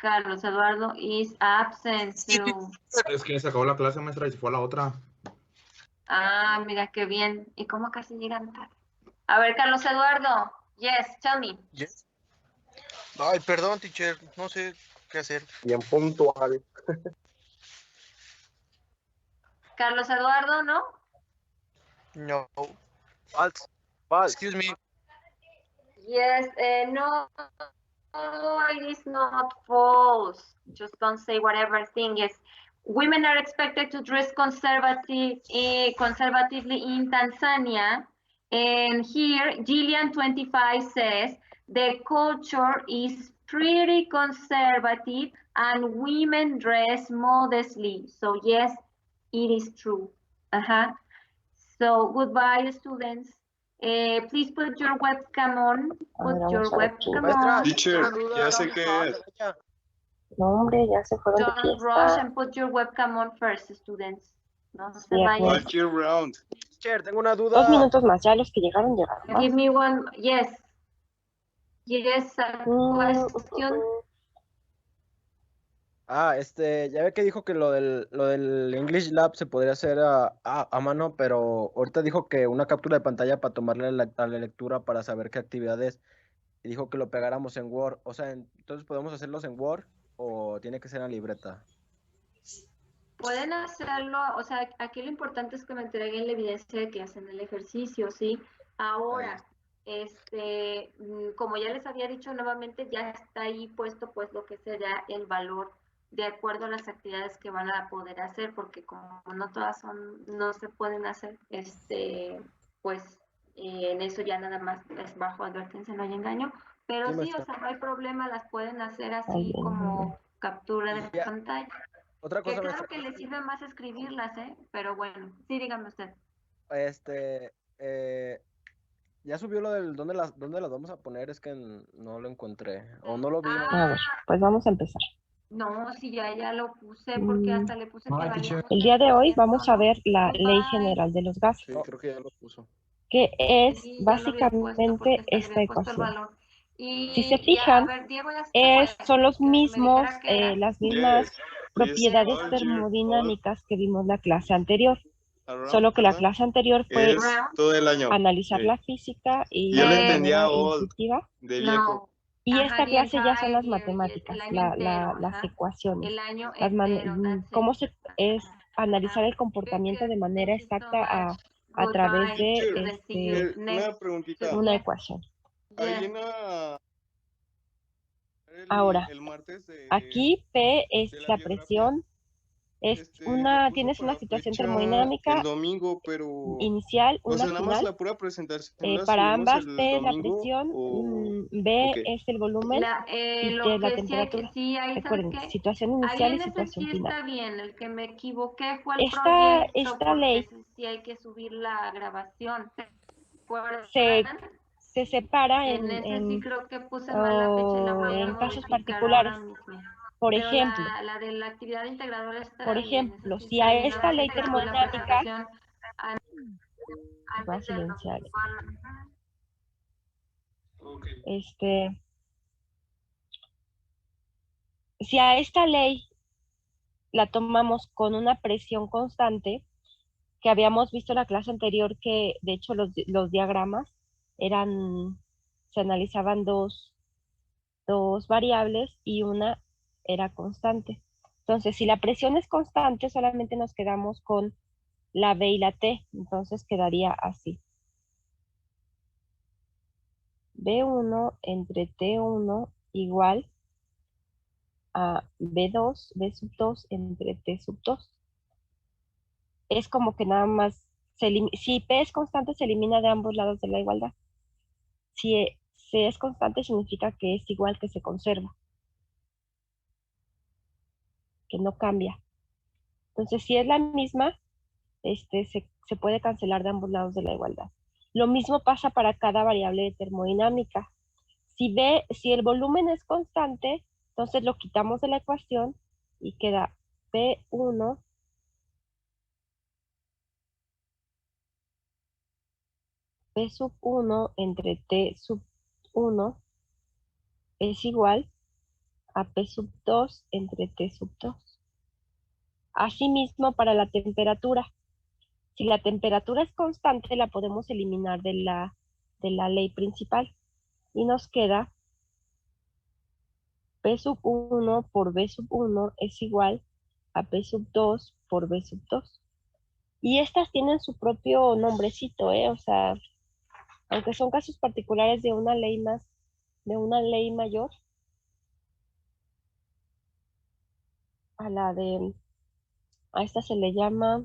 Carlos Eduardo is absent too. Es que se acabó la clase, maestra, y se fue a la otra. Ah, mira qué bien. ¿Y cómo casi llegan tarde? A ver, Carlos Eduardo. Yes, tell me. Yes. Ay, perdón, teacher, no sé qué hacer. Bien puntual. Carlos Eduardo, ¿no? No. False. False. Excuse me. Yes, no, it is not false. Just don't say whatever thing is. Women are expected to dress conservatively in Tanzania. And here, Gillian 25 says, the culture is pretty conservative and women dress modestly. So yes, it is true. So goodbye, students. Please put your webcam on. Put your webcam on. Teacher, ya sé qué es. No, hombre, ya se fueron de Don't rush fiesta. and put your webcam on first, students. No se Sí, vayan. All year round. Teacher, tengo una 2 duda. minutos más, ya los que llegaron, llegaron. Give me one. Yes. Yes, a Mm, question. Ya ve que dijo que lo del English Lab se podría hacer a mano, pero ahorita dijo que una captura de pantalla para tomarle a la lectura para saber qué actividad es. Y dijo que lo pegáramos en Word. O sea, entonces podemos hacerlos en Word o tiene que ser en la libreta. Pueden hacerlo, o sea, aquí lo importante es que me entreguen la evidencia de que hacen el ejercicio, ¿sí? Ahora, como ya les había dicho nuevamente, ya está ahí puesto pues lo que será el valor de acuerdo a las actividades que van a poder hacer, porque como no todas no se pueden hacer, pues en eso ya nada más es bajo advertencia, no hay engaño, pero sí, o sea, no hay problema, las pueden hacer así como captura de pantalla. Otra cosa, Que claro maestra, que les sirve más escribirlas, pero bueno, sí, dígame usted. ya subió lo del dónde las vamos a poner, es que no lo encontré o no lo vi. A ver, pues vamos a empezar. No, sí, ya lo puse porque hasta le puse que valía. El día de hoy vamos a ver la Ley General de los Gastos, Sí, creo que ya lo puso. que es Sí, ya lo había puesto básicamente porque hasta le esta había puesto el ecuación. valor. Y Si se ya, fijan, a ver, Diego, ya se fue, son los que me mismos, dijera qué era. las mismas Yes. propiedades all year, termodinámicas que vimos la clase anterior. around, Solo que la ¿verdad? clase anterior fue Es todo el año. analizar Sí. la física y Yo lo de entendía manera all intuitiva. de viejo. No. Y Ajá, esta the clase ya son las entire year, matemáticas, el año entero, las ajá. ecuaciones, El año las entero, cómo that's it. es analizar el comportamiento de manera Thank you so exacta much. a través Goodbye. de Students, see you Una next. preguntita. una Yes, ecuación. Hay yes. una... Ahora, el martes de aquí P es la la biografía. presión, es Lo puso tienes una para situación fecha termodinámica el domingo, pero... inicial, O una sea, nada más final. la pura presentación la Para subimos ambas, el P es la domingo presión, o B qué. es el volumen y Lo T la que temperatura. sí, ahí, ¿sabes Recuerden, qué? situación Ahí inicial y en ese situación sí final. está bien, el que me equivoqué fue el Esta proyecto, porque ley ese sí hay que subir la grabación. ¿Se se acuerdan? separa En ese sí creo que puse mal la fecha y la voy a en casos modificar particulares. ahora mismo. Por Pero ejemplo, la de la actividad integradora está por bien, ejemplo, esa sí si está a bien. esta Nada más ley hay que subir la termodinámica, presentación voy a antes del silenciar, Okay. si a esta ley la tomamos con una presión constante, que habíamos visto en la clase anterior que de hecho los diagramas se analizaban dos variables y una era constante. Entonces, si la presión es constante, solamente nos quedamos con la B y la T, entonces quedaría así. B1 entre T1 igual a B2, B sub 2 entre T sub 2. Es como que nada más, si P es constante, se elimina de ambos lados de la igualdad. Si C es constante, significa que es igual, que se conserva, que no cambia. Entonces, si es la misma, se puede cancelar de ambos lados de la igualdad. Lo mismo pasa para cada variable de termodinámica. Si el volumen es constante, entonces lo quitamos de la ecuación y queda P1 P sub 1 entre T sub 1 es igual a P sub 2 entre T sub 2. Asimismo, para la temperatura. Si la temperatura es constante, la podemos eliminar de la ley principal. Y nos queda P sub 1 por B sub 1 es igual a P sub 2 por B sub 2. Y estas tienen su propio nombrecito, ¿eh? O sea, aunque son casos particulares de una ley mayor, a esta se le llama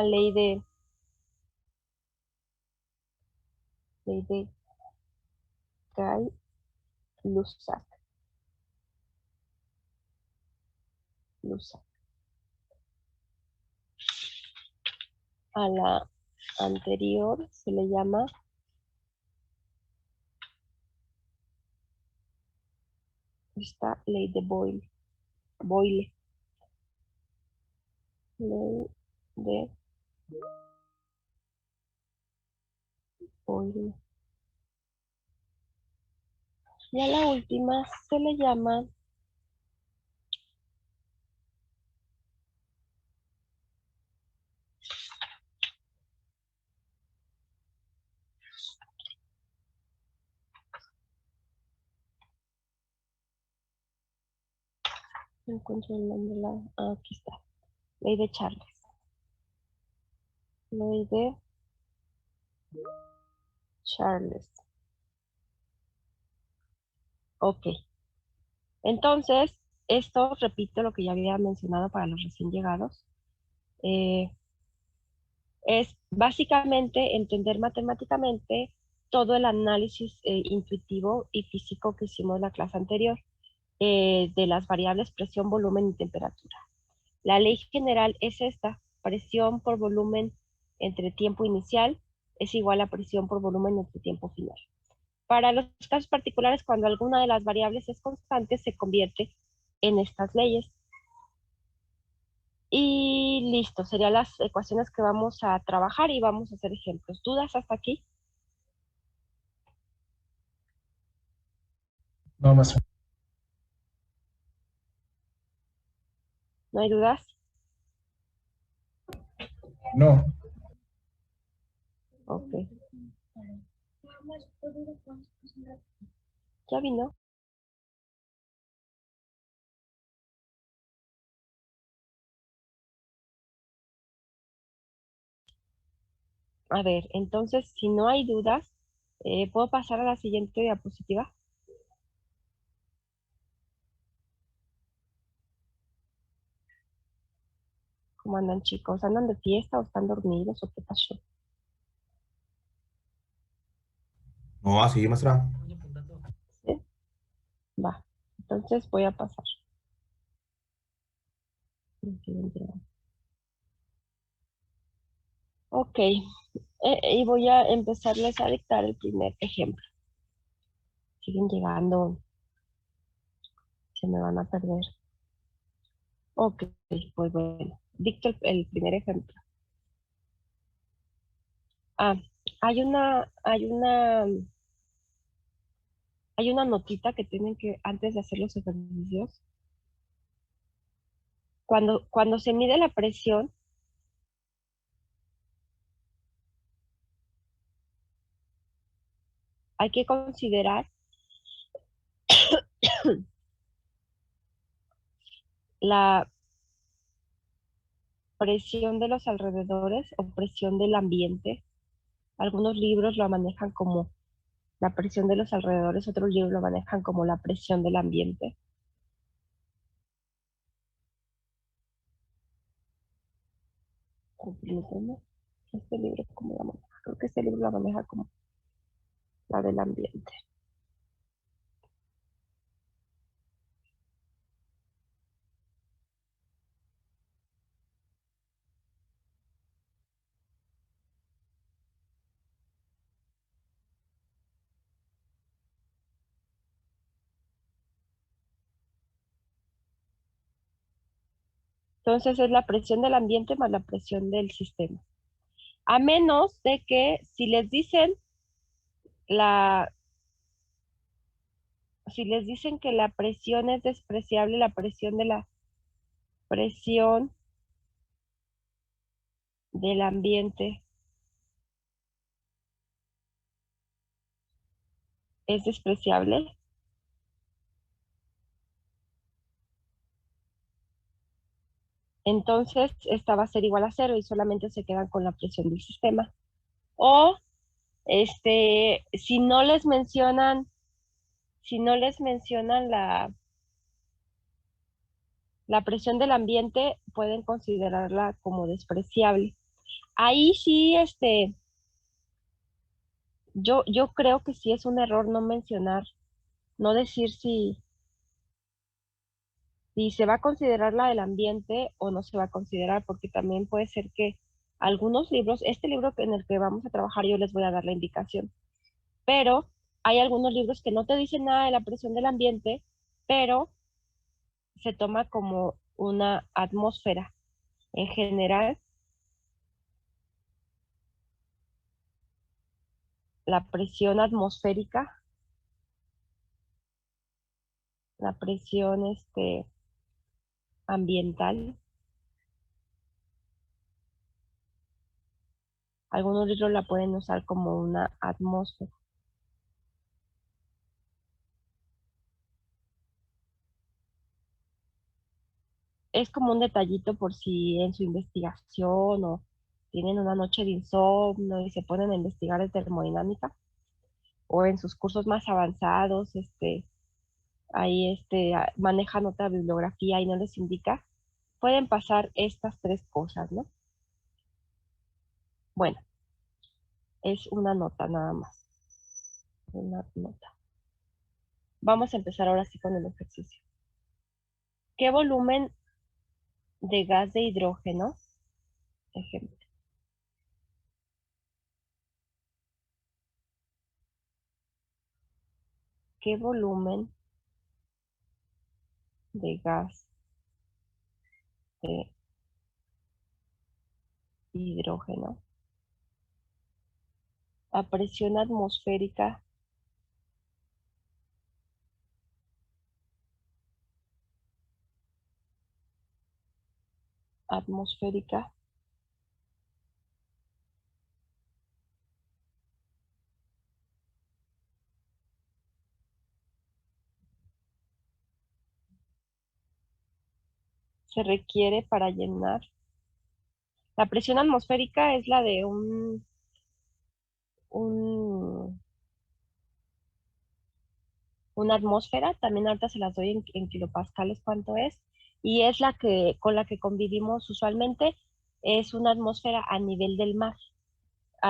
ley de Gay-Lussac. A la anterior se le llama esta ley de Boyle. Ley de Boyle. Y a la última se le llama no encuentro el nombre, aquí está. Ley de Charles. Ley de Charles. Ok. Entonces, esto, repito lo que ya había mencionado para los recién llegados, es básicamente entender matemáticamente todo el análisis intuitivo y físico que hicimos en la clase anterior de las variables presión, volumen y temperatura. La ley general es esta: presión por volumen entre tiempo inicial es igual a presión por volumen entre tiempo final. Para los casos particulares, cuando alguna de las variables es constante, se convierte en estas leyes. Y listo, serían las ecuaciones que vamos a trabajar y vamos a hacer ejemplos. ¿Dudas hasta aquí? No, maestra. ¿No hay dudas? No. Ok. ¿Ya vino? A ver, entonces, si no hay dudas, ¿puedo pasar a la siguiente diapositiva? ¿Cómo andan, chicos? ¿Andan de fiesta o están dormidos o qué pasó? No, así, maestra. ¿Sí? Va. Entonces voy a pasar. Ok. Y voy a empezarles a dictar el primer ejemplo. Siguen llegando. Se me van a perder. Ok, pues bueno. Dicto el primer ejemplo. Hay una notita que tienen que, antes de hacer los ejercicios, cuando se mide la presión, hay que considerar la presión de los alrededores o presión del ambiente. Algunos libros lo manejan como la presión de los alrededores, otros libros lo manejan como la presión del ambiente. Este libro, ¿cómo la maneja? Creo que este libro la maneja como la del ambiente. Entonces es la presión del ambiente más la presión del sistema. A menos de que si les dicen si les dicen que la presión es despreciable, la presión del ambiente es despreciable, entonces esta va a ser igual a 0 y solamente se quedan con la presión del sistema. O si no les mencionan la presión del ambiente, pueden considerarla como despreciable. Ahí sí, yo creo que sí es un error no mencionar, no decir si se va a considerar la del ambiente o no se va a considerar, porque también puede ser que algunos libros, este libro en el que vamos a trabajar, yo les voy a dar la indicación, pero hay algunos libros que no te dicen nada de la presión del ambiente, pero se toma como una atmósfera. En general, la presión atmosférica, la presión ambiental, algunos libros la pueden usar como una atmósfera. Es como un detallito por si en su investigación o tienen una noche de insomnio y se ponen a investigar de termodinámica, o en sus cursos más avanzados, ahí manejan otra bibliografía y no les indica, pueden pasar estas 3 cosas, ¿no? Bueno, es una nota nada más. Una nota. Vamos a empezar ahora sí con el ejercicio. ¿Qué volumen de gas de hidrógeno, ejemplo, qué volumen de gas de hidrógeno a presión atmosférica se requiere para llenar? La presión atmosférica es la de una atmósfera, también ahorita se las doy en kilopascales cuánto es, y es la que con la que convivimos usualmente, es una atmósfera a nivel del mar.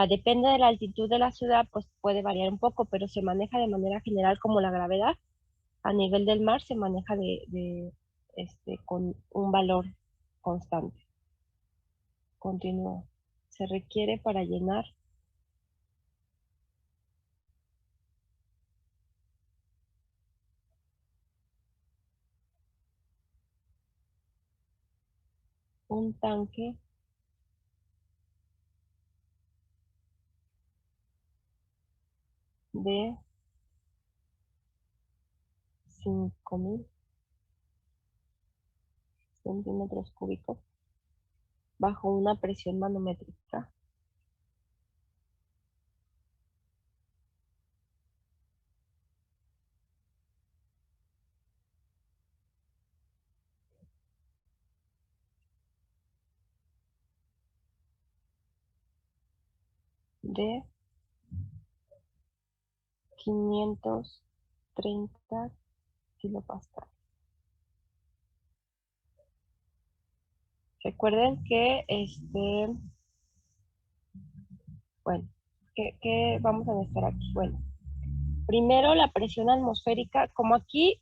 Depende de la altitud de la ciudad, pues puede variar un poco, pero se maneja de manera general como la gravedad. A nivel del mar se maneja con un valor constante. Continúo. Se requiere para llenar un tanque de 5.000 centímetros cúbicos bajo una presión manométrica de 530 kilopascales. Recuerden que bueno, ¿qué vamos a necesitar aquí? Bueno, primero la presión atmosférica, como aquí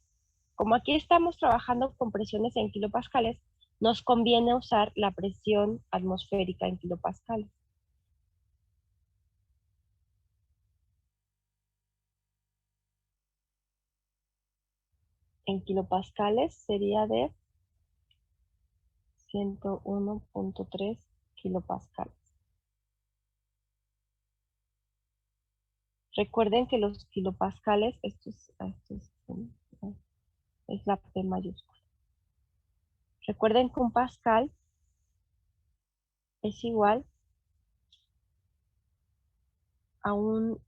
estamos trabajando con presiones en kilopascales, nos conviene usar la presión atmosférica en kilopascales. En kilopascales sería de 101.3 kilopascales. Recuerden que los kilopascales, esto es Es la P mayúscula. Recuerden que un pascal es igual a un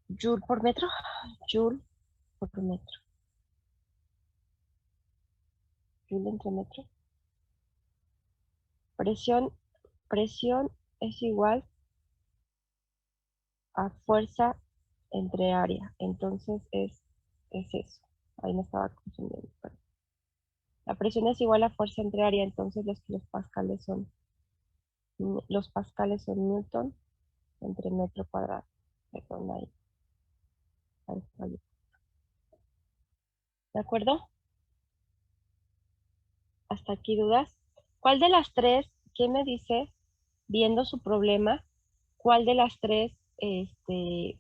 joule por metro. Joule por metro. Joule entre metro. Presión es igual a fuerza entre área. Entonces es eso. Ahí me estaba confundiendo. Perdón. La presión es igual a fuerza entre área, entonces los pascales son Newton entre metro cuadrado. Perdón, ahí fallé. ¿De acuerdo? ¿Hasta aquí dudas? ¿Cuál de las tres, quién me dice, viendo su problema, cuál de las tres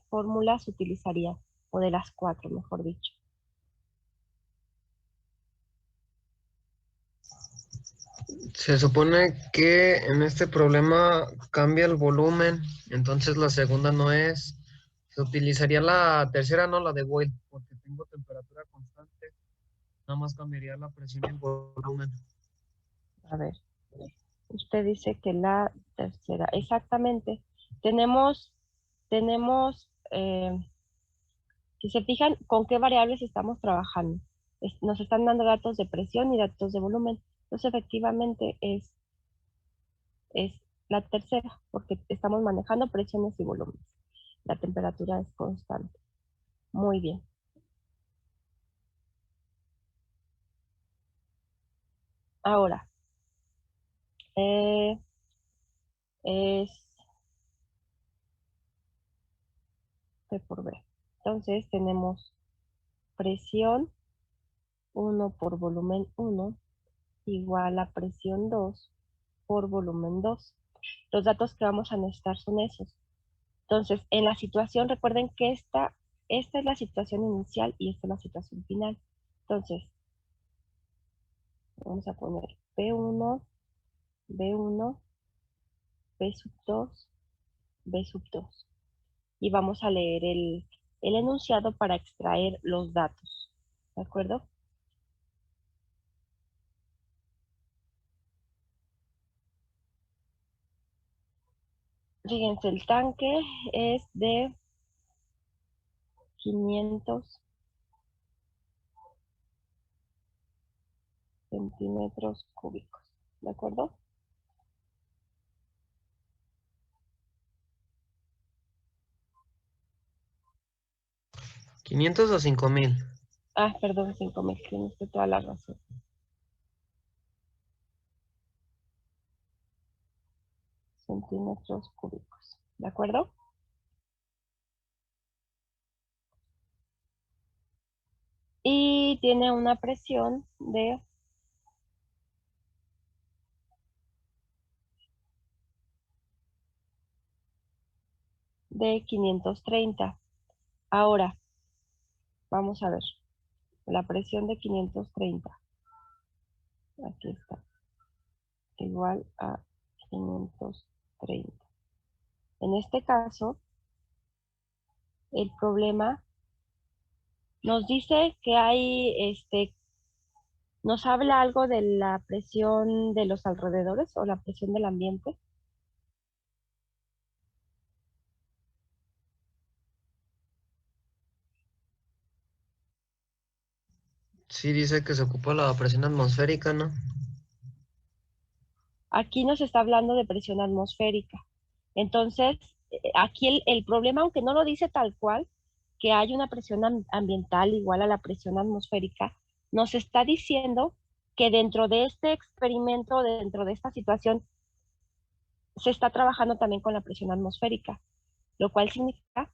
fórmulas utilizaría? O de las cuatro, mejor dicho. Se supone que en este problema cambia el volumen, entonces la segunda no es. Se utilizaría la tercera, no la de Boyle, porque tengo temperatura constante. Nada más cambiaría la presión y el volumen. A ver, usted dice que la tercera, exactamente. Tenemos, si se fijan, ¿con qué variables estamos trabajando? Nos están dando datos de presión y datos de volumen. Entonces, efectivamente, es la tercera, porque estamos manejando presiones y volúmenes. La temperatura es constante. Muy bien. Ahora, es P por B. Entonces, tenemos presión 1 por volumen 1 igual a presión 2 por volumen 2. Los datos que vamos a necesitar son esos. Entonces, en la situación, recuerden que esta es la situación inicial y esta es la situación final. Entonces, vamos a poner P1, B1, B sub 2, B sub 2. Y vamos a leer el enunciado para extraer los datos. ¿De acuerdo? Fíjense, el tanque es de 500 centímetros cúbicos. ¿De acuerdo? ¿500 o 5000? Ah, perdón, 5.000, tienes toda la razón. Centímetros cúbicos. ¿De acuerdo? Y tiene una presión de 530. Ahora, vamos a ver. La presión de 530. Aquí está. Igual a 530. En este caso, el problema nos dice que hay, nos habla algo de la presión de los alrededores o la presión del ambiente. Sí, dice que se ocupa la presión atmosférica, ¿no? Aquí nos está hablando de presión atmosférica. Entonces, aquí el problema, aunque no lo dice tal cual, que hay una presión ambiental igual a la presión atmosférica, nos está diciendo que dentro de este experimento, dentro de esta situación, se está trabajando también con la presión atmosférica, lo cual significa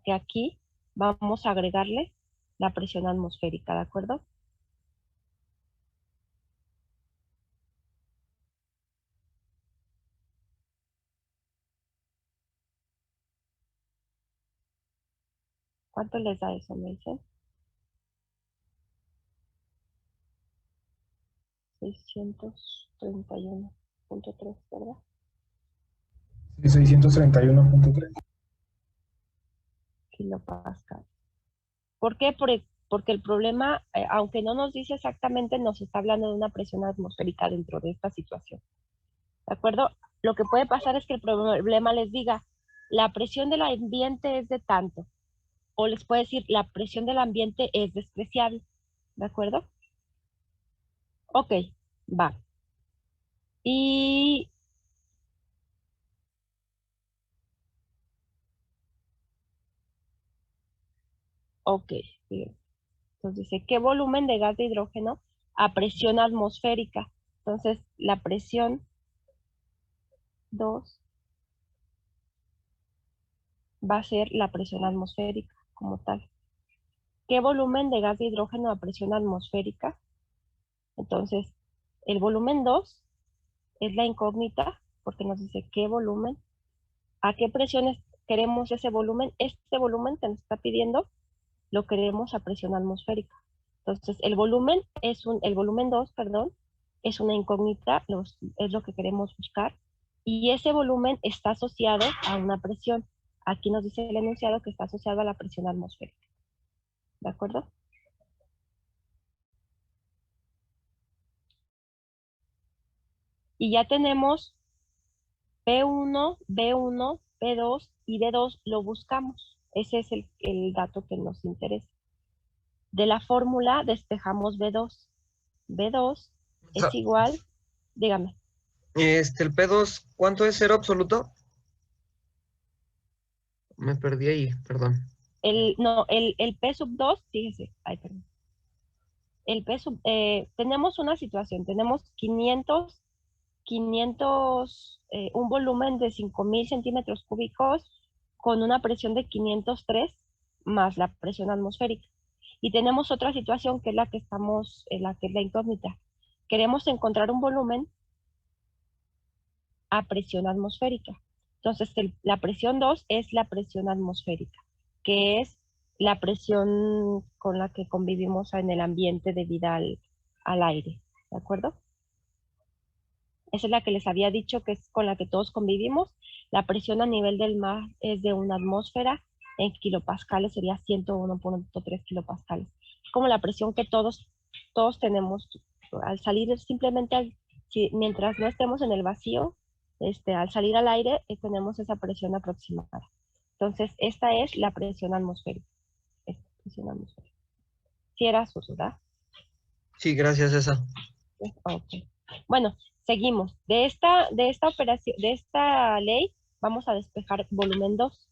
que aquí vamos a agregarle la presión atmosférica, ¿de acuerdo? ¿Cuánto les da eso, me dicen? 631.3, ¿verdad? 631.3. Kilopascal. ¿Por qué? Porque el problema, aunque no nos dice exactamente, nos está hablando de una presión atmosférica dentro de esta situación. ¿De acuerdo? Lo que puede pasar es que el problema les diga, la presión del ambiente es de tanto. O les puede decir, la presión del ambiente es despreciable. ¿De acuerdo? Ok, va. Y ok, bien. Entonces dice, ¿qué volumen de gas de hidrógeno a presión atmosférica? Entonces, la presión 2 va a ser la presión atmosférica como tal. ¿Qué volumen de gas de hidrógeno a presión atmosférica? Entonces, el volumen 2 es la incógnita, porque nos dice qué volumen, a qué presiones queremos ese volumen. Este volumen que nos está pidiendo lo queremos a presión atmosférica. Entonces, el volumen 2, perdón, es una incógnita, es lo que queremos buscar. Y ese volumen está asociado a una presión. Aquí nos dice el enunciado que está asociado a la presión atmosférica. ¿De acuerdo? Y ya tenemos P1, B1, P2 y D2 lo buscamos. Ese es el dato que nos interesa. De la fórmula despejamos B2. B2 es igual, dígame. El P2, ¿cuánto es cero absoluto? Me perdí ahí, perdón. No, el P sub 2, fíjese, ay, perdón. El P sub, tenemos una situación, tenemos 500, un volumen de 5.000 centímetros cúbicos con una presión de 503 más la presión atmosférica. Y tenemos otra situación que es la que estamos, la que es la incógnita. Queremos encontrar un volumen a presión atmosférica. Entonces, la presión 2 es la presión atmosférica, que es la presión con la que convivimos en el ambiente debido al aire. ¿De acuerdo? Esa es la que les había dicho que es con la que todos convivimos. La presión a nivel del mar es de una atmósfera. En kilopascales sería 101.3 kilopascales. Es como la presión que todos tenemos al salir, simplemente mientras no estemos en el vacío, al salir al aire, tenemos esa presión aproximada. Entonces, esta es la presión atmosférica. Sí era su, ¿verdad? Sí, gracias, esa. Ok. Bueno, seguimos. De esta operación, de esta ley, vamos a despejar volumen 2.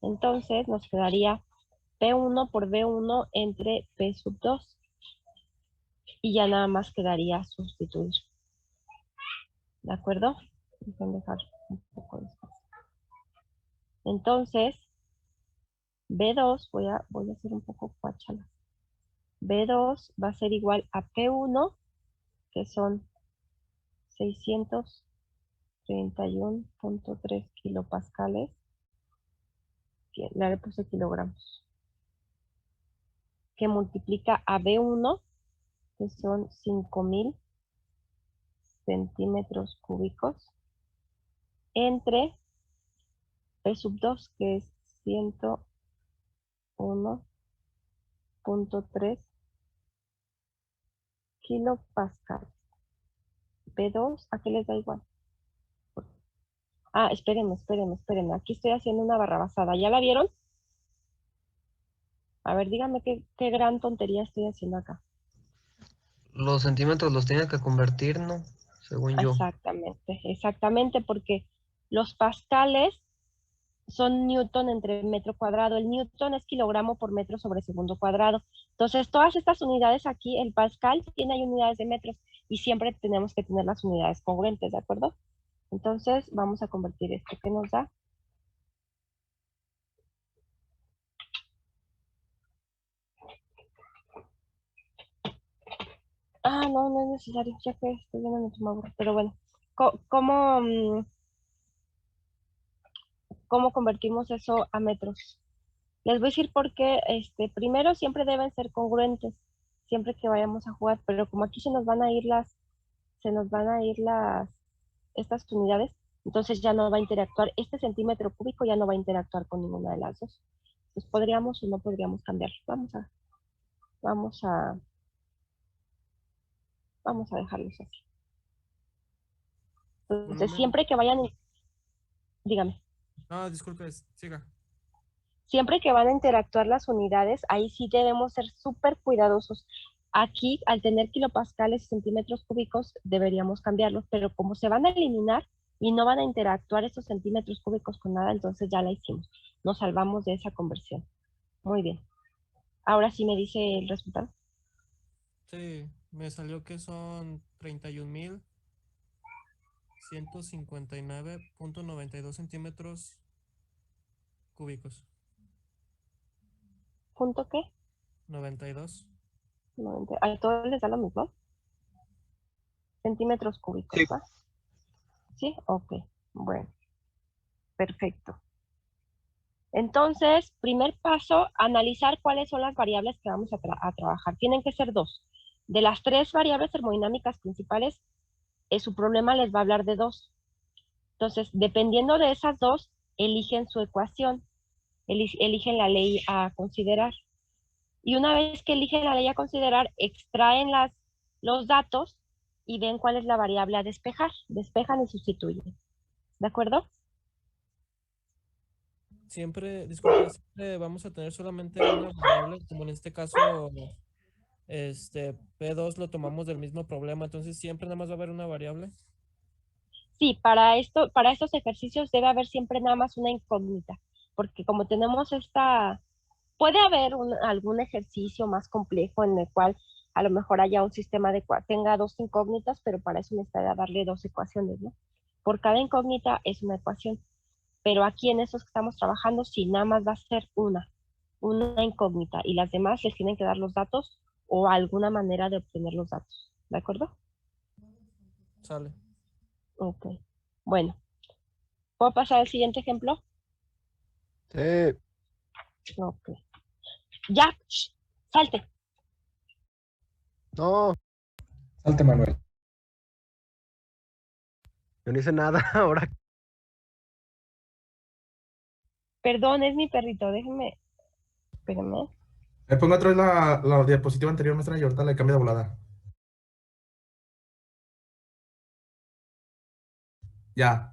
Entonces, nos quedaría P1 por B1 entre P sub 2. Y ya nada más quedaría sustituir. ¿De acuerdo? Déjenme dejar un poco de espacio. Entonces, B2, voy a hacer un poco cuachala. B2 va a ser igual a P1, que son 631.3 kilopascales. Le puse kilogramos. Que multiplica a B1, que son 5.000 centímetros cúbicos, entre P sub 2, que es 101.3 kilopascales. P2, ¿a qué les da igual? Ah, espérenme. Aquí estoy haciendo una barrabasada. ¿Ya la vieron? A ver, díganme qué gran tontería estoy haciendo acá. Los centímetros los tiene que convertir, ¿no? Según yo. Exactamente, porque los pascales son newton entre metro cuadrado. El newton es kilogramo por metro sobre segundo cuadrado. Entonces, todas estas unidades aquí, el pascal tiene ahí unidades de metros y siempre tenemos que tener las unidades congruentes, ¿de acuerdo? Entonces, vamos a convertir esto. ¿Qué nos da? Ah, no es necesario, ya que estoy viendo mi tomador. Pero bueno, ¿cómo convertimos eso a metros? Les voy a decir por qué, primero siempre deben ser congruentes, siempre que vayamos a jugar, pero como aquí se nos van a ir estas unidades, entonces ya no va a interactuar, este centímetro cúbico ya no va a interactuar con ninguna de las dos. pues podríamos o no podríamos cambiarlo. Vamos a dejarlos así. Entonces, Volumen. siempre que vayan, dígame, No, disculpe, siga. siempre que van a interactuar las unidades, ahí sí debemos ser súper cuidadosos. Aquí, al tener kilopascales y centímetros cúbicos, deberíamos cambiarlos, pero como se van a eliminar y no van a interactuar esos centímetros cúbicos con nada, entonces ya la hicimos. Nos salvamos de esa conversión. Muy bien. Ahora sí me dice el resultado. Sí, me salió que son 31.159.92 centímetros cúbicos. ¿Punto qué? 92. ¿A todos les da lo mismo? Centímetros cúbicos, Sí. ¿va? ¿Sí? Ok. Bueno. Perfecto. Entonces, primer paso, analizar cuáles son las variables que vamos a trabajar. Tienen que ser dos. De las 3 variables termodinámicas principales, su problema les va a hablar de 2. Entonces, dependiendo de esas 2, eligen su ecuación, eligen la ley a considerar. Y una vez que eligen la ley a considerar, extraen los datos y ven cuál es la variable a despejar. Despejan y sustituyen. ¿De acuerdo? Disculpe, siempre vamos a tener solamente una variable, como en este caso, P2 lo tomamos del mismo problema, entonces siempre nada más va a haber una variable. Sí, para estos ejercicios debe haber siempre nada más una incógnita, porque como tenemos puede haber algún ejercicio más complejo en el cual a lo mejor haya un sistema tenga 2 incógnitas, pero para eso necesitaría darle 2 ecuaciones, ¿no? Por cada incógnita es una ecuación, pero aquí en esos que estamos trabajando, sí, nada más va a ser una incógnita, y las demás les tienen que dar los datos o alguna manera de obtener los datos, ¿de acuerdo? Sale. Ok, bueno. ¿Puedo pasar al siguiente ejemplo? Sí. Ok. Ya, salte. No, Salte, Manuel. yo no hice nada ahora. Perdón, es mi perrito, déjeme. Espérame. Ponga otra vez la diapositiva anterior, maestra, y ahorita le cambio de volada. Ya.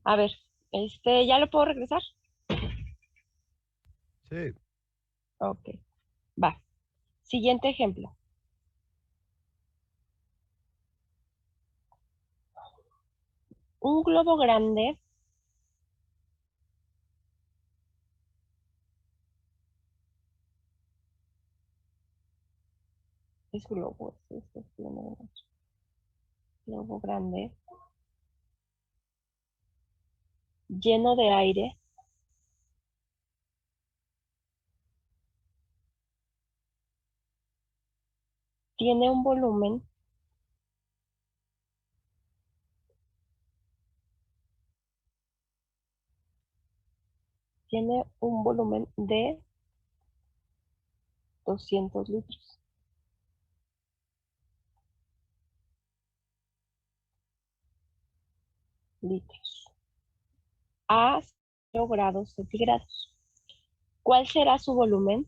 A ver, ¿ya lo puedo regresar? Sí. Ok, va. Siguiente ejemplo. Un globo grande es globo, globo grande lleno de aire tiene un volumen de 200 litros. A 0 grados centígrados. ¿Cuál será su volumen?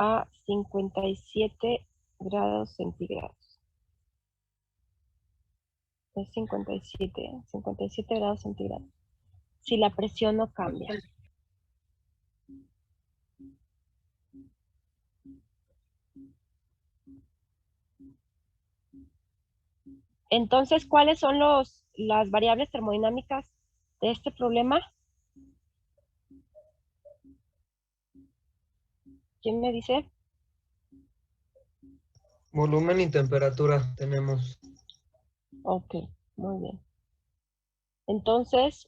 A 57 grados centígrados. Es 57 grados centígrados. Si la presión no cambia. Entonces, ¿cuáles son las variables termodinámicas de este problema? ¿Quién me dice? Volumen y temperatura tenemos. Ok, muy bien. Entonces,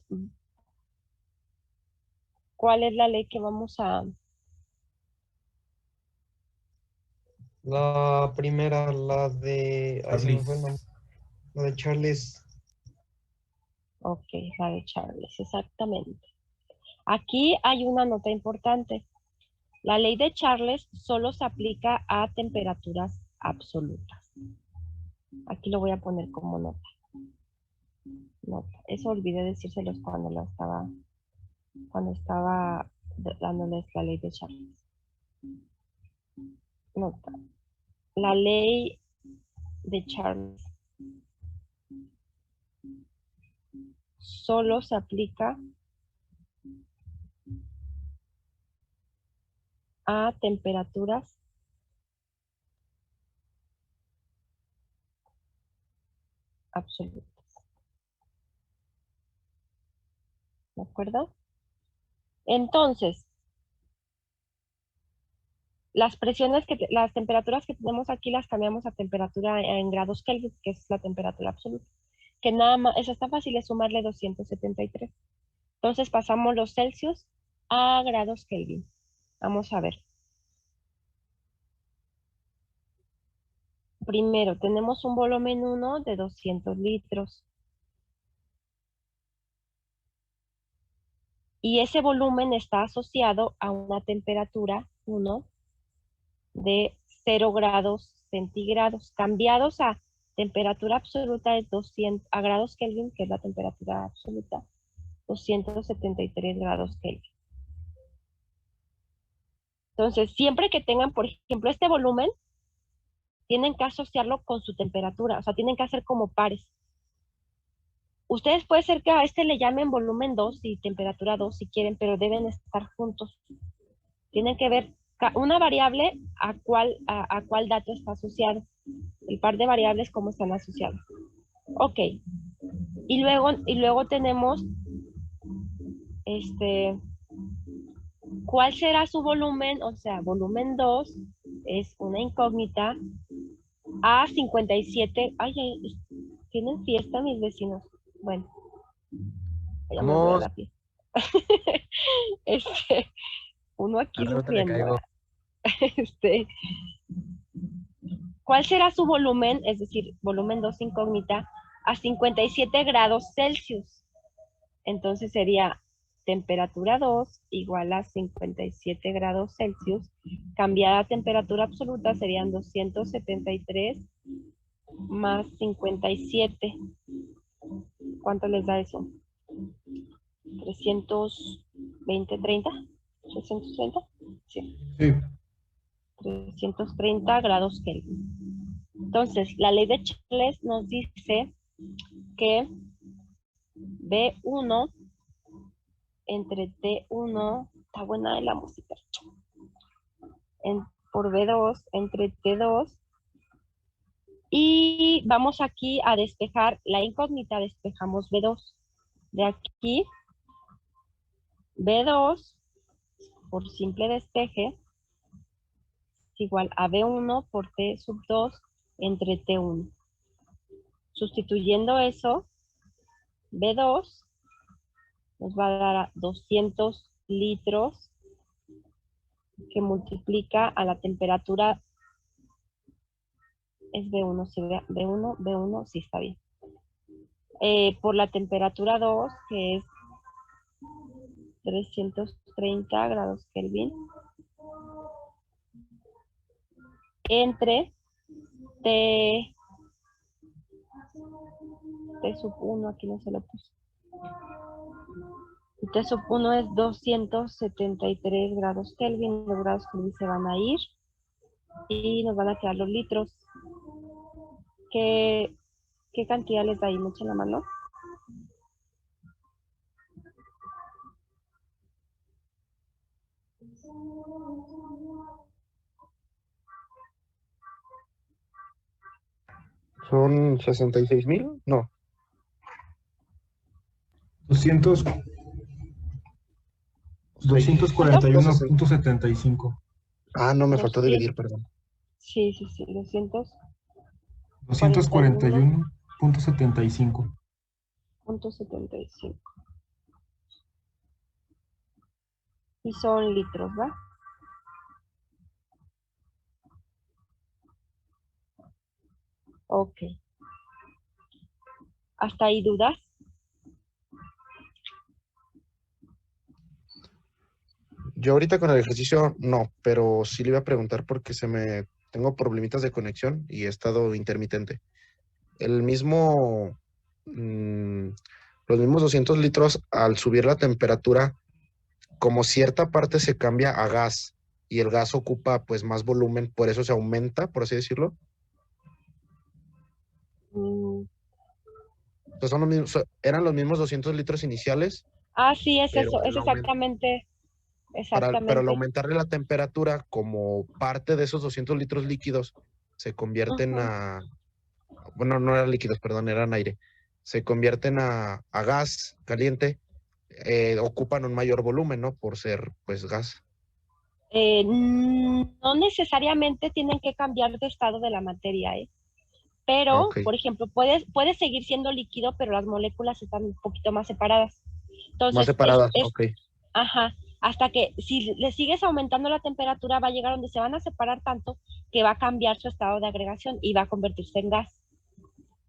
¿cuál es la ley que vamos a...? La primera, la de... Ay, se me fue el nombre. Charlis. La de Charles. Ok, la de Charles, exactamente. Aquí hay una nota importante. La ley de Charles solo se aplica a temperaturas absolutas. Aquí lo voy a poner como nota. Nota. Eso olvidé decírselos cuando estaba dándoles la ley de Charles. Nota. La ley de Charles solo se aplica a temperaturas absolutas. ¿De acuerdo? Entonces, las temperaturas que tenemos aquí las cambiamos a temperatura en grados Kelvin, que es la temperatura absoluta. Que nada más, eso está fácil, es sumarle 273. Entonces pasamos los Celsius a grados Kelvin. Vamos a ver. Primero, tenemos un volumen 1 de 200 litros. Y ese volumen está asociado a una temperatura 1 de 0 grados centígrados. Cambiados a temperatura absoluta es 200, a grados Kelvin, que es la temperatura absoluta, 273 grados Kelvin. Entonces, siempre que tengan, por ejemplo, este volumen, tienen que asociarlo con su temperatura, o sea, tienen que hacer como pares. Ustedes puede ser que a este le llamen volumen 2 y temperatura 2 si quieren, pero deben estar juntos. Tienen que ver una variable a cuál dato está asociado. El par de variables, cómo están asociados. Ok. Y luego tenemos ¿cuál será su volumen? O sea, volumen 2 es una incógnita a 57. Ay, tienen fiesta mis vecinos. Bueno, ya me voy a la fiesta. Uno aquí sufriendo. ¿Cuál será su volumen? Es decir, volumen 2 incógnita a 57 grados Celsius. Entonces sería temperatura 2 igual a 57 grados Celsius. Cambiada a temperatura absoluta serían 273 más 57. ¿Cuánto les da eso? 320, 30. 330. Sí. 330 grados Kelvin. Entonces, la ley de Charles nos dice que B1 entre T1, está buena la música, por B2 entre T2, y vamos aquí a despejar la incógnita, despejamos B2. De aquí, B2 por simple despeje es igual a B1 por T sub 2 entre T1. Sustituyendo eso, B2 nos va a dar a 200 litros que multiplica a la temperatura, es B1, si B1, sí está bien. Por la temperatura 2, que es 330 grados Kelvin, entre T sub 1, aquí no se lo puse. Y T sub 1 es 273 grados Kelvin, los grados Kelvin se van a ir y nos van a quedar los litros. ¿Qué cantidad les da ahí? ¿Mucha la mano? ¿Son 66,000? No. 241.75. Ah, no, me faltó dividir, perdón. Sí, 241.75. 241.75. Y son litros, ¿va? Ok. ¿Hasta ahí dudas? Yo ahorita con el ejercicio no, pero sí le iba a preguntar porque tengo problemitas de conexión y he estado intermitente. El mismo, los mismos 200 litros al subir la temperatura, como cierta parte se cambia a gas y el gas ocupa pues más volumen, por eso se aumenta, por así decirlo. Mm, Entonces eran los mismos 200 litros iniciales, sí, es pero eso, es exactamente, pero al exactamente. aumentarle la temperatura, como parte de esos 200 litros líquidos se convierten Ujú. bueno, no eran líquidos, perdón, eran aire, se convierten a gas caliente, ocupan un mayor volumen, ¿no? Por ser, pues, gas. No necesariamente tienen que cambiar de estado de la materia, ¿eh? Pero, Ok, por ejemplo, puede seguir siendo líquido, pero las moléculas están un poquito más separadas. más Entonces, separadas, ok. ajá, hasta que si le sigues aumentando la temperatura va a llegar donde se van a separar tanto que va a cambiar su estado de agregación y va a convertirse en gas.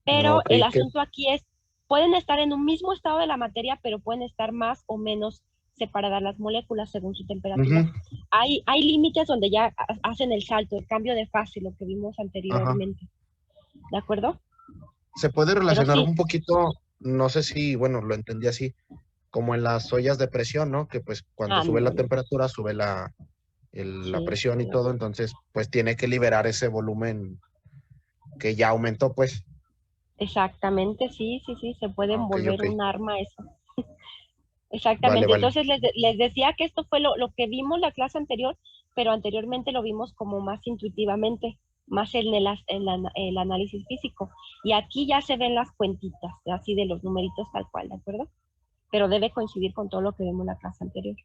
Pero Ok, el asunto aquí es, pueden estar en un mismo estado de la materia, pero pueden estar más o menos separadas las moléculas según su temperatura. Ujú, Hay límites donde ya hacen el salto, el cambio de fase, lo que vimos ajá. anteriormente. ¿De acuerdo? Se puede Pero relacionar sí, un poquito, no sé si, bueno, lo entendí así, como en las ollas de presión, ¿no? Que pues cuando sube la ándale, temperatura, sube la sí, presión y todo, entonces pues tiene que liberar ese volumen que ya aumentó, pues. exactamente, sí, se pueden Ok, volver ok. un arma eso. Vale, Exactamente, vale. entonces les decía que esto fue lo que vimos la clase anterior, pero anteriormente lo vimos como más intuitivamente, más en el análisis físico. Y aquí ya se ven las cuentitas, así de los numeritos tal cual, ¿de acuerdo? Pero debe coincidir con todo lo que vimos en la clase anterior.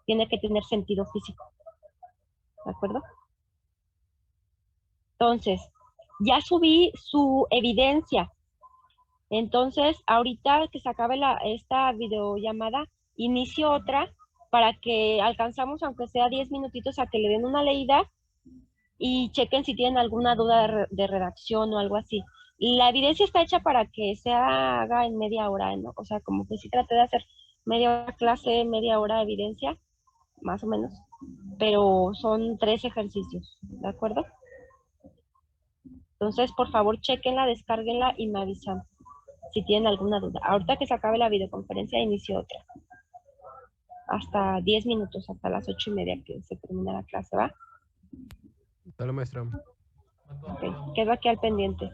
Tiene que tener sentido físico, ¿de acuerdo? Entonces, ya subí su evidencia. Entonces, ahorita que se acabe esta videollamada, inicio otra para que alcanzamos, aunque sea 10 minutitos, a que le den una leída y chequen si tienen alguna duda de redacción o algo así. La evidencia está hecha para que se haga en media hora, ¿no? O sea, como que sí traté de hacer media hora clase, media hora de evidencia, más o menos, pero son 3 ejercicios, ¿de acuerdo? Entonces, por favor, chequenla, descárguenla y me avisan si tienen alguna duda. Ahorita que se acabe la videoconferencia, inicio otra. Hasta 10 minutos, hasta las 8:30 que se termina la clase, ¿va? Dale, maestra. Ok, quedo aquí al pendiente.